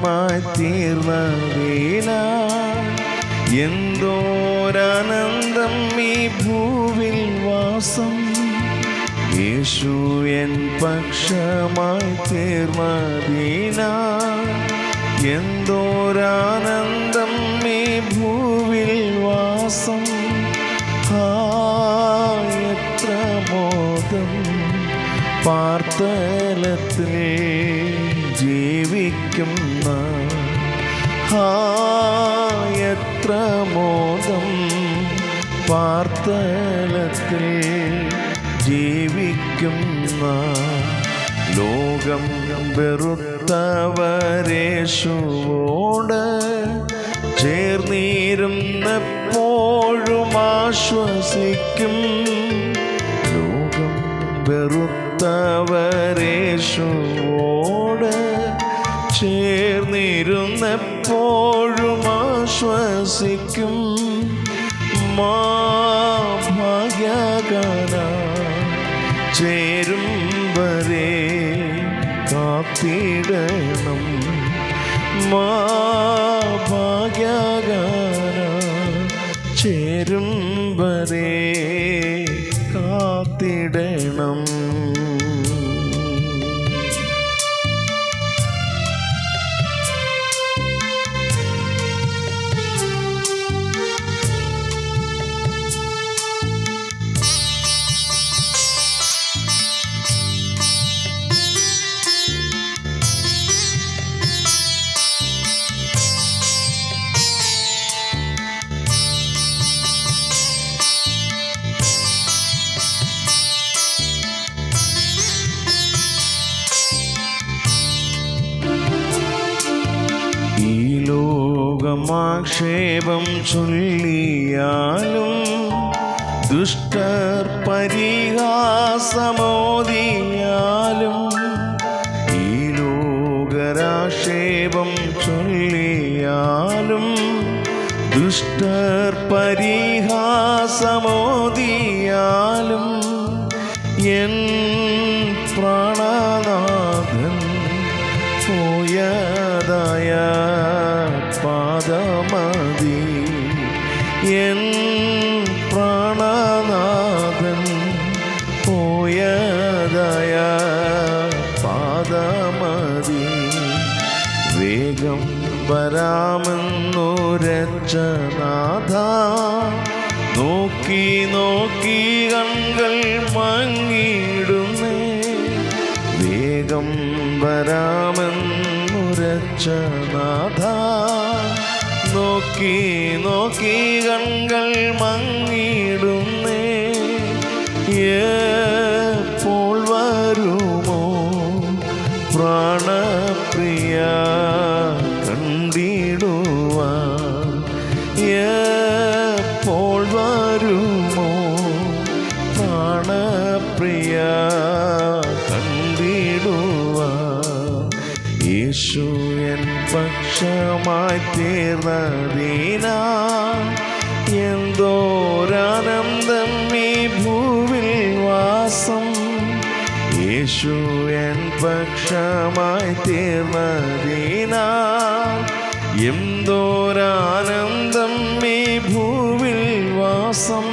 പക്ഷമായി തീർന്നതിനാൽ എന്തോരാനന്ദം ഈ ഭൂവിൽ വാസം. യേശു എൻ പക്ഷമായി തീർന്നതിനാൽ എന്തോരാനന്ദം ഈ ഭൂവിൽ വാസം. എത്ര മോദം പാർത്തലത്തിൽ ജീവിക്കുന്ന. എത്ര മോദം പാർത്തലത്തിൽ ജീവിക്കുന്ന. ലോകം വെറുത്തവരേശുവോട് ചേർന്നിരുന്നപ്പോഴും ആശ്വസിക്കും. ലോകം വെറുത്തവരേശുവോട് ചേർന്നിരുന്നപ്പോഴും ആശ്വസിക്കും. ഭാഗ്യഗാന ചേരും വരെ കാത്തിടണം. ഭാഗ്യഗാന ചേരും വരെ കാത്തിടണം. ആക്ഷേപം ചൊല്ലിയാലും ദുഷ്ടർ പരിഹാസമോദിയാലും ഈ ലോകരാക്ഷേപം ചൊല്ലിയാലും ദുഷ്ടർ പരിഹാസമോദിയാലും എൻ പ്രാണനാഥൻ പോയതായ പാദമതി. എൻ പ്രാണനാഥൻ പോയതായ പാദമതി. വേഗം വരാമെന്നുരച്ച നാഥ, നോക്കി നോക്കി കൺകൾ മങ്ങിയിടുന്നേ. വേഗം വരാമെന്നുരച്ച നാഥ, നോക്കി നോക്കി കൺകൾ മങ്ങിയിടുന്നേ. എപ്പോൾ വരുമോ പ്രാണപ്രിയ കണ്ടിടുവാൻ? എപ്പോൾ വരുമോ പ്രാണപ്രിയ കണ്ടിടുവാൻ? യേശു എൻ പക്ഷമായി തീർന്നതിനാൽ എന്തോരാനന്ദം ഈ ഭൂവിൽ വാസം. യേശു എൻ പക്ഷമായി തീർന്നതിനാൽ എന്തോരാനന്ദം ഈ ഭൂവിൽ വാസം.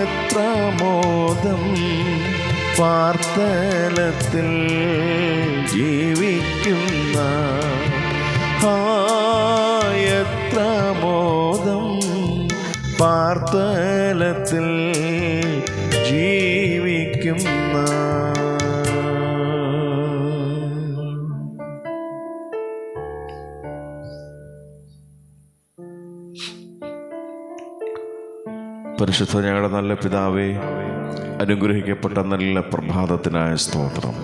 എത്ര മോദം പാർത്തലത്തിൽ ജീവിക്കുന്ന. എത്ര മോദം പാർത്തലത്തിൽ ജീവിക്കുന്ന. പരിശുദ്ധ ഞങ്ങളുടെ നല്ല പിതാവേ, അനുഗ്രഹിക്കപ്പെട്ട നല്ല പ്രഭാതത്തിനായ സ്തോത്രം.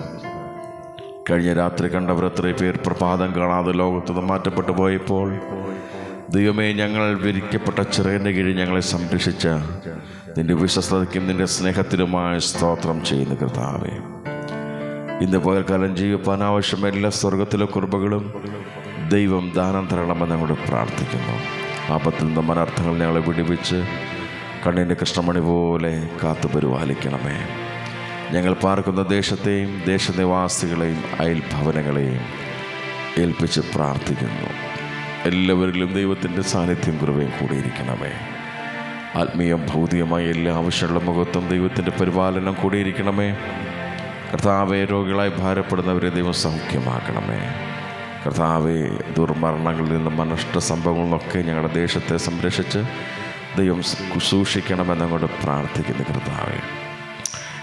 കഴിഞ്ഞ രാത്രി കണ്ടവർ എത്രയും പേർ പ്രഭാതം കാണാതെ ലോകത്തുനിന്ന് മാറ്റപ്പെട്ടു പോയപ്പോൾ ദൈവമേ, ഞങ്ങൾ വിരിക്കപ്പെട്ട ചിറകിൻ്റെ കീഴിൽ ഞങ്ങളെ സംരക്ഷിച്ച നിൻ്റെ വിശ്വസ്തതയ്ക്കും നിൻ്റെ സ്നേഹത്തിനുമായ സ്തോത്രം ചെയ്യുന്ന കർത്താവേ, ഇന്ന് പകൽക്കാലം ജീവിപ്പാൻ ആവശ്യം എല്ലാ സ്വർഗത്തിലെ കൃപകളും ദൈവം ദാനം തരണമെന്ന് ഞങ്ങളോട് പ്രാർത്ഥിക്കുന്നു. ആപത്തിൽ നിന്നും അനർത്ഥങ്ങൾ ഞങ്ങളെ വിടുവിച്ച് കണ്ണിൻ്റെ കൃഷ്ണമണി പോലെ കാത്തു പരിപാലിക്കണമേ. ഞങ്ങൾ പാർക്കുന്ന ദേശത്തെയും ദേശനിവാസികളെയും അയൽഭവനങ്ങളെയും ഏൽപ്പിച്ച് പ്രാർത്ഥിക്കുന്നു. എല്ലാവരിലും ദൈവത്തിൻ്റെ സാന്നിധ്യം കൃപയും കൂടിയിരിക്കണമേ. ആത്മീയം ഭൗതികമായ എല്ലാ ആവശ്യമുള്ള മുഖത്തും ദൈവത്തിൻ്റെ പരിപാലനം കൂടിയിരിക്കണമേ. കർത്താവെ, രോഗികളായി ഭാരപ്പെടുന്നവരെ ദൈവം സൗഖ്യമാക്കണമേ. കർത്താവെ, ദുർമരണങ്ങളിൽ നിന്നും അനഷ്ട സംഭവങ്ങളിൽ നിന്നൊക്കെ ഞങ്ങളുടെ ദേശത്തെ സംരക്ഷിച്ച് ദൈവം സൂക്ഷിക്കണമെന്നങ്ങോട്ട് പ്രാർത്ഥിക്കുന്നു. കർത്താവെ,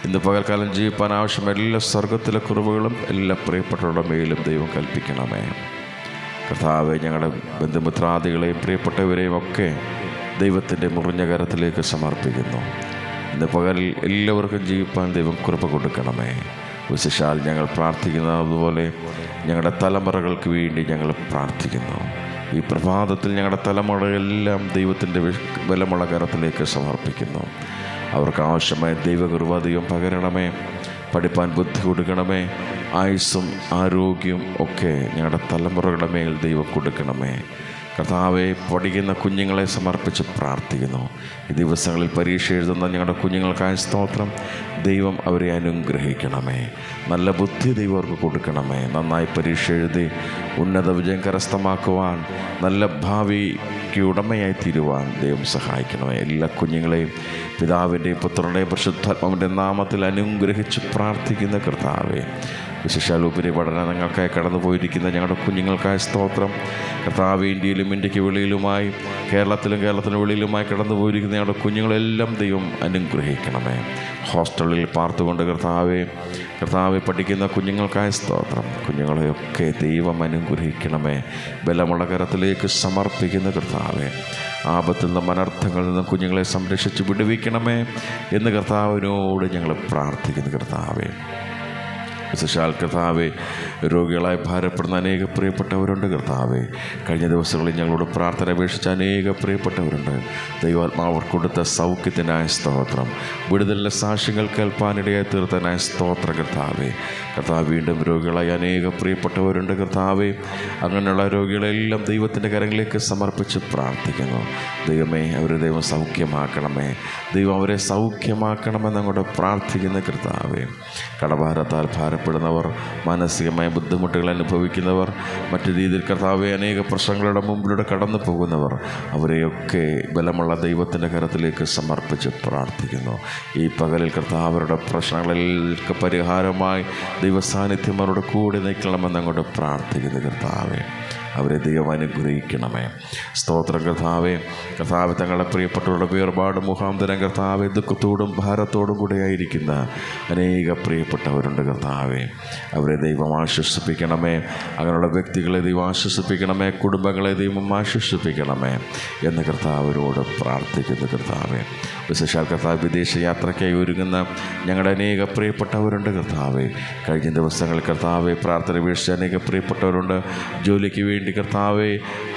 ഇന്ന് പകൽക്കാലം ജീവിപ്പാൻ ആവശ്യമായ എല്ലാ സ്വർഗത്തിലെ കുറവുകളും എല്ലാ പ്രിയപ്പെട്ടവരുടെ മേലും ദൈവം കൽപ്പിക്കണമേ. കർത്താവെ, ഞങ്ങളുടെ ബന്ധുമിത്രാദികളെയും പ്രിയപ്പെട്ടവരെയും ഒക്കെ ദൈവത്തിൻ്റെ മുറിഞ്ഞ കരത്തിലേക്ക് സമർപ്പിക്കുന്നു. ഇന്ന് പകലിൽ എല്ലാവർക്കും ജീവിപ്പാൻ ദൈവം കൃപ കൊടുക്കണമേ. വിശേഷാൽ ഞങ്ങൾ പ്രാർത്ഥിക്കുന്നതുപോലെ ഞങ്ങളുടെ തലമുറകൾക്ക് വേണ്ടി ഞങ്ങൾ പ്രാർത്ഥിക്കുന്നു. ഈ പ്രഭാതത്തിൽ ഞങ്ങളുടെ തലമുറകളെല്ലാം ദൈവത്തിൻ്റെ ബലമുള്ള കരത്തിലേക്ക് സമർപ്പിക്കുന്നു. അവർക്ക് ആവശ്യമായ ദൈവകൃപ ദൈവം പകരണമേ. പഠിപ്പാൻ ബുദ്ധി കൊടുക്കണമേ. ആയുസ്സും ആരോഗ്യവും ഒക്കെ ഞങ്ങളുടെ തലമുറകളുടെ മേൽ ദൈവം കൊടുക്കണമേ. കർത്താവെ, പഠിക്കുന്ന കുഞ്ഞുങ്ങളെ സമർപ്പിച്ച് പ്രാർത്ഥിക്കുന്നു. ഈ ദിവസങ്ങളിൽ പരീക്ഷ എഴുതുന്ന ഞങ്ങളുടെ കുഞ്ഞുങ്ങൾക്കായ സ്തോത്രം. ദൈവം അവരെ അനുഗ്രഹിക്കണമേ. നല്ല ബുദ്ധി ദൈവം അവർക്ക് കൊടുക്കണമേ. നന്നായി പരീക്ഷ എഴുതി ഉന്നത വിജയം കരസ്ഥമാക്കുവാൻ, നല്ല ഭാവിക്ക് ഉടമയായി തീരുവാൻ ദൈവം സഹായിക്കണമേ. എല്ലാ കുഞ്ഞുങ്ങളെയും പിതാവിൻ്റെയും പുത്രൻ്റെയും പരിശുദ്ധാത്മാവിൻ്റെ നാമത്തിൽ അനുഗ്രഹിച്ച് പ്രാർത്ഥിക്കുന്ന കർത്താവെ, വിശേഷാൽ ഉപരിപഠനങ്ങൾക്കായി കടന്നു പോയിരിക്കുന്ന ഞങ്ങളുടെ കുഞ്ഞുങ്ങൾക്കായ സ്തോത്രം. കർത്താവ്, ഇന്ത്യയിലും ഇന്ത്യക്ക് വെളിയിലുമായി, കേരളത്തിലും വെളിയിലുമായി കടന്നു പോയിരിക്കുന്ന ഞങ്ങളുടെ കുഞ്ഞുങ്ങളെല്ലാം ദൈവം അനുഗ്രഹിക്കണമേ. ഹോസ്റ്റലിൽ പാർത്തുകൊണ്ട് കർത്താവെ പഠിക്കുന്ന കുഞ്ഞുങ്ങൾക്കായ സ്തോത്രം. കുഞ്ഞുങ്ങളെയൊക്കെ ദൈവം അനുഗ്രഹിക്കണമേ. ബലമുള്ള കരത്തിലേക്ക് സമർപ്പിക്കുന്ന കർത്താവെ, ആപത്തിൽ നിന്നും അനർത്ഥങ്ങളിൽ നിന്നും കുഞ്ഞുങ്ങളെ സംരക്ഷിച്ച് വിടുവിക്കണമേ എന്ന് കർത്താവിനോട് ഞങ്ങൾ പ്രാർത്ഥിക്കുന്നു. കർത്താവെ, വിശേഷാൽ കർത്താവെ, രോഗികളായി ഭാരപ്പെടുന്ന അനേക പ്രിയപ്പെട്ടവരുണ്ട്. കർത്താവെ, കഴിഞ്ഞ ദിവസങ്ങളിൽ ഞങ്ങളോട് പ്രാർത്ഥന അപേക്ഷിച്ച അനേക പ്രിയപ്പെട്ടവരുണ്ട്. ദൈവാത്മാവ് അവർ കൊടുത്ത സൗഖ്യത്തിനായ സ്തോത്രം. വിടുതലിൻ്റെ സാക്ഷ്യങ്ങൾ കേൾപ്പാനിടയായി തീർത്തനായ സ്തോത്ര. കർത്താവെ, വീണ്ടും രോഗികളായി അനേക പ്രിയപ്പെട്ടവരുണ്ട്. കർത്താവെ, അങ്ങനെയുള്ള രോഗികളെല്ലാം ദൈവത്തിൻ്റെ കരങ്ങളിലേക്ക് സമർപ്പിച്ച് പ്രാർത്ഥിക്കുന്നു. ദൈവമേ, അവരെ ദൈവം സൗഖ്യമാക്കണമേ. ദൈവം അവരെ സൗഖ്യമാക്കണമെന്ന് അങ്ങോട്ട് പ്രാർത്ഥിക്കുന്ന കർത്താവെ, കടഭാരത്താൽ ഭാരപ്പെടുന്നവർ, മാനസികമായ ബുദ്ധിമുട്ടുകൾ അനുഭവിക്കുന്നവർ, മറ്റു രീതിയിൽ കർത്താവെ അനേക പ്രശ്നങ്ങളുടെ മുമ്പിലൂടെ കടന്നു പോകുന്നവർ, അവരെയൊക്കെ ബലമുള്ള ദൈവത്തിൻ്റെ കരത്തിലേക്ക് സമർപ്പിച്ച് പ്രാർത്ഥിക്കുന്നു. ഈ പകലിൽ കർത്താവ് അവരുടെ പ്രശ്നങ്ങൾക്ക് പരിഹാരമായി ദൈവസാന്നിധ്യം അവരുടെ കൂടെ നിൽക്കണമെന്ന് അങ്ങോട്ട് പ്രാർത്ഥിക്കുന്നു. കർത്താവെ, അവരെ ദൈവം അനുഗ്രഹിക്കണമേ. സ്തോത്രം. കർത്താവെ, തങ്ങളുടെ പ്രിയപ്പെട്ടവരുടെ വേർപാട് മുഖാന്തരം കർത്താവെ ദുഃഖത്തോടും ഭാരത്തോടും കൂടെയായിരിക്കുന്ന അനേക പ്രിയപ്പെട്ടവരുണ്ട്. കർത്താവെ, അവരെ ദൈവം ആശ്വസിപ്പിക്കണമേ. അങ്ങനെയുള്ള വ്യക്തികളെ ദൈവം ആശ്വസിപ്പിക്കണമേ. കുടുംബങ്ങളെ ദൈവം ആശ്വസിപ്പിക്കണമേ എന്ന് കർത്താവിനോട് പ്രാർത്ഥിക്കുന്നു. കർത്താവെ, വിശേഷാൽ കർത്താവ് വിദേശ യാത്രയ്ക്കായി ഒരുങ്ങുന്ന ഞങ്ങളുടെ അനേക പ്രിയപ്പെട്ടവരുണ്ട്. കർത്താവെ, കഴിഞ്ഞ ദിവസങ്ങളിൽ കർത്താവെ പ്രാർത്ഥന വീഴ്ച അനേക പ്രിയപ്പെട്ടവരുണ്ട്. ജോലിക്ക് വേണ്ടി കർത്താവെ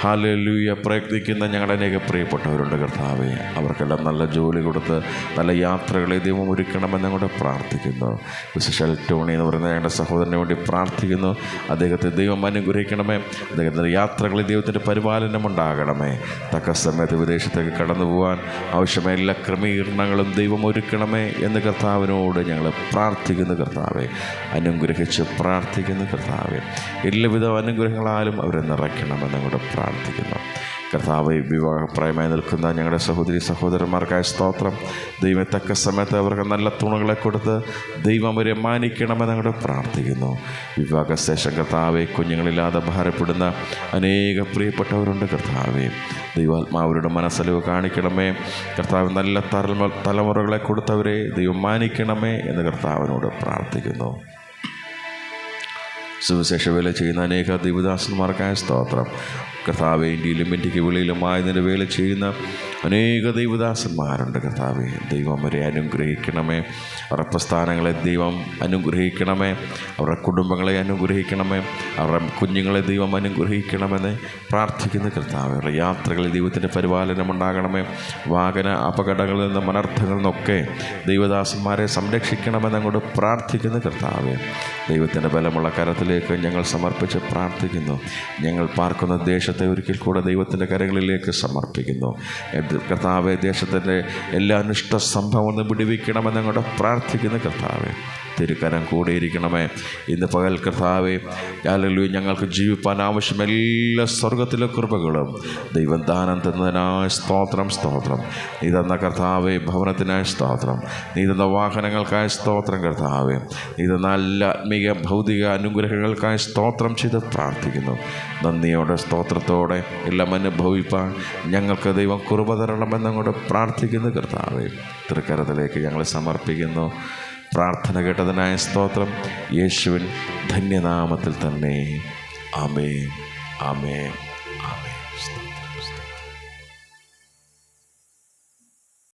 ഹല്ലേലൂയ പ്രയത്നിക്കുന്ന ഞങ്ങളുടെ അനേക പ്രിയപ്പെട്ടവരുണ്ട്. കർത്താവെ, അവർക്കെല്ലാം നല്ല ജോലി കൊടുത്ത് നല്ല യാത്രകളെ ദൈവം ഒരുക്കണമെന്ന് കൂടെ പ്രാർത്ഥിക്കുന്നു. വിശേഷാൽ ടോണി എന്ന് പറയുന്ന ഞങ്ങളുടെ സഹോദരന് വേണ്ടി പ്രാർത്ഥിക്കുന്നു. അദ്ദേഹത്തെ ദൈവം അനുഗ്രഹിക്കണമേ. അദ്ദേഹത്തിൻ്റെ യാത്രകളിൽ ദൈവത്തിൻ്റെ പരിപാലനം ഉണ്ടാകണമേ. തക്ക സമയത്ത് വിദേശത്തേക്ക് കടന്നു പോകാൻ ആവശ്യമായ എല്ലാ ക്രമീകരണങ്ങളും ദൈവം ഒരുക്കണമേ എന്ന് കർത്താവിനോട് ഞങ്ങൾ പ്രാർത്ഥിക്കുന്നു. കർത്താവെ, അനുഗ്രഹിച്ച് പ്രാർത്ഥിക്കുന്നു. കർത്താവെ, എല്ലാവിധ അനുഗ്രഹങ്ങളാലും അവരെ നിറയ്ക്കണമെന്ന് കൂടെ പ്രാർത്ഥിക്കുന്നു. കർത്താവ്, വിവാഹപ്രായമായി നിൽക്കുന്ന ഞങ്ങളുടെ സഹോദരി സഹോദരന്മാർക്കായ സ്തോത്രം. ദൈവം തക്ക സമയത്ത് അവർക്ക് നല്ല തുണകളെ കൊടുത്ത് ദൈവം അവരെ മാനിക്കണമെന്ന് ഞങ്ങൾ പ്രാർത്ഥിക്കുന്നു. വിവാഹശേഷം കർത്താവെ കുഞ്ഞുങ്ങളില്ലാതെ ഭാരപ്പെടുന്ന അനേക പ്രിയപ്പെട്ടവരുണ്ട്. കർത്താവെ, ദൈവാത്മാവരുടെ മനസ്സലിവ് കാണിക്കണമേ. കർത്താവ്, നല്ല തലമുറകളെ കൊടുത്തവരെ ദൈവം മാനിക്കണമേ എന്ന് കർത്താവിനോട് പ്രാർത്ഥിക്കുന്നു. സുവിശേഷ വേല ചെയ്യുന്ന അനേക ദൈവദാസന്മാർക്കായ സ്തോത്രം. കർത്താവെ, ഇന്ത്യയിലും ഇന്ത്യക്ക് വെളിയിലുമായതിൻ്റെ വേല ചെയ്യുന്ന അനേക ദൈവദാസന്മാരുണ്ട്. കർത്താവെ, ദൈവം അവരെ അനുഗ്രഹിക്കണമേ. അവരുടെ പ്രസ്ഥാനങ്ങളെ ദൈവം അനുഗ്രഹിക്കണമേ. അവരുടെ കുടുംബങ്ങളെ അനുഗ്രഹിക്കണമേ. അവരുടെ കുഞ്ഞുങ്ങളെ ദൈവം അനുഗ്രഹിക്കണമെന്ന് പ്രാർത്ഥിക്കുന്ന കർത്താവെ, അവരുടെ യാത്രകളിൽ ദൈവത്തിൻ്റെ പരിപാലനം ഉണ്ടാകണമേ. വാഹന അപകടങ്ങളിൽ നിന്നും അനർത്ഥങ്ങളിൽ നിന്നൊക്കെ ദൈവദാസന്മാരെ സംരക്ഷിക്കണമെന്ന് അങ്ങോട്ട് പ്രാർത്ഥിക്കുന്ന കർത്താവെ, ദൈവത്തിൻ്റെ ബലമുള്ള കരത്തിലേക്ക് ഞങ്ങൾ സമർപ്പിച്ച് പ്രാർത്ഥിക്കുന്നു. ഞങ്ങൾ പാർക്കുന്ന ദേശത്ത് ദേശത്തെ ഒരിക്കൽ കൂടെ ദൈവത്തിൻ്റെ കരങ്ങളിലേക്ക് സമർപ്പിക്കുന്നു. കർത്താവെ, ദേശത്തിൻ്റെ എല്ലാ അനിഷ്ട സംഭവം വിടുവിക്കണമെന്ന് ഞങ്ങളുടെ പ്രാർത്ഥിക്കുന്ന കർത്താവെ, തിരുക്കരം കൂടിയിരിക്കണമേ. ഇന്ന് പകൽ കർത്താവെ, ഹല്ലേലൂയ, ഞങ്ങൾക്ക് ജീവിപ്പാൻ ആവശ്യം എല്ലാ സ്വർഗത്തിലെ കൃപകളും ദൈവം ദാനം തന്നതിനായ സ്തോത്രം. നീ തന്ന കർത്താവെ ഭവനത്തിനായ സ്തോത്രം. നീ തന്ന വാഹനങ്ങൾക്കായ സ്തോത്രം കർത്താവെ. നീ തന്ന എല്ലാ ആത്മീയ ഭൗതിക അനുഗ്രഹങ്ങൾക്കായി സ്തോത്രം ചെയ്ത് പ്രാർത്ഥിക്കുന്നു. നന്ദിയോടെ സ്തോത്രത്തോടെ എല്ലാം അനുഭവിപ്പാൻ ഞങ്ങൾക്ക് ദൈവം കൃപ തരണമെന്നങ്ങോട്ട് പ്രാർത്ഥിക്കുന്നു കർത്താവെ. തൃക്കരത്തിലേക്ക് ഞങ്ങളെ സമർപ്പിക്കുന്നു. പ്രാർത്ഥന കേട്ടതിനായ സ്തോത്രം. യേശുവിൻ ധന്യനാമത്തിൽ തന്നെ. ആമേൻ, ആമേൻ, ആമേൻ.